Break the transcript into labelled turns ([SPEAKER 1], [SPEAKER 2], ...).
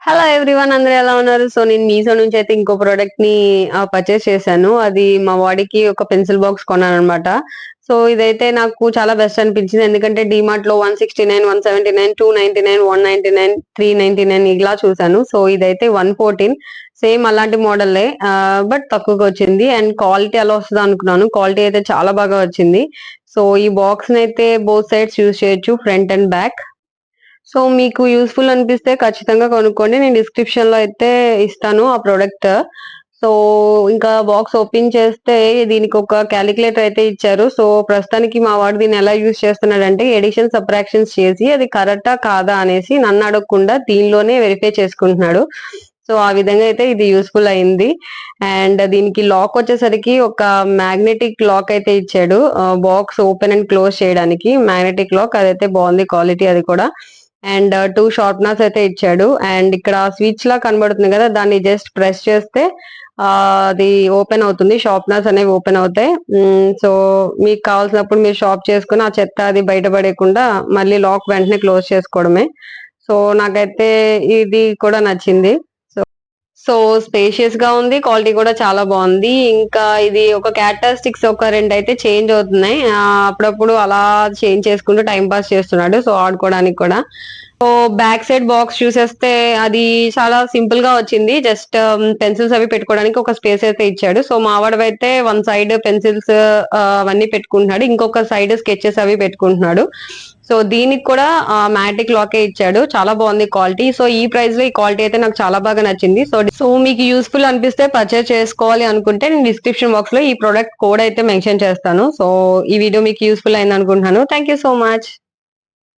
[SPEAKER 1] Hello everyone, అందరూ ఎలా ఉన్నారు? సో నేను మీషో నుంచి అయితే ఇంకో ప్రోడక్ట్ ని పర్చేస్ చేశాను. అది మా వాడికి ఒక పెన్సిల్ బాక్స్ కొన్నాను అనమాట. సో ఇదైతే నాకు చాలా బెస్ట్ అనిపించింది. ఎందుకంటే డిమార్ట్ లో 169, 179, 299, 199, 399 ఇలా చూసాను. సో ఇదైతే 114 సేమ్ అలాంటి మోడల్లే, బట్ తక్కువగా వచ్చింది. అండ్ క్వాలిటీ ఎలా వస్తుందో అనుకున్నాను. క్వాలిటీ అయితే చాలా బాగా వచ్చింది. సో ఈ బాక్స్ ని అయితే బోత్ సైడ్స్ యూజ్ చేయొచ్చు, ఫ్రంట్ అండ్ బ్యాక్. సో మీకు యూజ్‌ఫుల్ అనిపిస్తే ఖచ్చితంగా కొనుక్కోండి. నేను డిస్క్రిప్షన్‌లో అయితే ఇస్తాను ఆ ప్రొడక్ట్. సో ఇంకా బాక్స్ ఓపెన్ చేస్తే దీనికొక కాలిక్యులేటర్ అయితే ఇచ్చారు. సో ప్రస్తుతానికి మా వాడు దీన్ని ఎలా యూజ్ చేస్తున్నాడంటే అడిషన్, సబ్ట్రాక్షన్స్ చేసి అది కరెక్టా? కాదా? అనేసి నన్ను అడగకుండా దీనిలోనే వెరిఫై చేసుకుంటున్నాడు. సో ఆ విధంగా అయితే ఇది యూజ్‌ఫుల్ అయింది. అండ్ దీనికి లాక్ వచ్చేసరికి ఒక మ్యాగ్నెటిక్ లాక్ అయితే ఇచ్చాడు. బాక్స్ ఓపెన్ అండ్ క్లోజ్ చేయడానికి మ్యాగ్నెటిక్ లాక్, అదైతే బాగుంది క్వాలిటీ అది కూడా. అండ్ 2 షార్ప్‌నర్స్ అయితే ఇచ్చాడు. అండ్ ఇక్కడ స్విచ్‌లా కనబడుతుంది కదా! దాన్ని జస్ట్ ప్రెస్ చేస్తే అది ఓపెన్ అవుతుంది. షార్ప్‌నర్స్ అనేవి ఓపెన్ అవుతాయి. సో మీకు కావాల్సినప్పుడు మీరు షార్ప్ చేసుకొని ఆ చెత్త అది బయట పడేయకుండా మళ్ళీ లాక్ వెంటనే క్లోజ్ చేసుకోవడమే. సో నాకైతే ఇది కూడా నచ్చింది. సో సో స్పేషియస్ గా ఉంది. క్వాలిటీ కూడా చాలా బాగుంది. ఇంకా ఇది ఒక క్యారెక్టరిస్టిక్స్ ఒక 2 అయితే చేంజ్ అవుతున్నాయి. అప్పుడప్పుడు అలా చేంజ్ చేసుకుంటూ టైమ్ పాస్ చేస్తున్నాడు. సో ఆడుకోవడానికి కూడా. సో బ్యాక్ సైడ్ బాక్స్ చూసేస్తే అది చాలా సింపుల్ గా వచ్చింది. జస్ట్ పెన్సిల్స్ అవి పెట్టుకోవడానికి ఒక స్పేస్ అయితే ఇచ్చాడు. సో మా వాడివైతే వన్ సైడ్ పెన్సిల్స్ అవన్నీ పెట్టుకుంటున్నాడు. ఇంకొక సైడ్ స్కెచెస్ అవి పెట్టుకుంటున్నాడు. సో దీనికి కూడా మ్యాటిక్ లాకే ఇచ్చాడు. చాలా బాగుంది క్వాలిటీ. సో ఈ ప్రైస్ లో ఈ క్వాలిటీ అయితే నాకు చాలా బాగా నచ్చింది. సో మీకు యూస్ఫుల్ అనిపిస్తే పర్చేస్ చేసుకోవాలి అనుకుంటే నేను డిస్క్రిప్షన్ బాక్స్ లో ఈ ప్రోడక్ట్ కోడ్ అయితే మెన్షన్ చేస్తాను. సో ఈ వీడియో మీకు యూస్ఫుల్ అయింది అనుకుంటున్నాను. Thank you so much.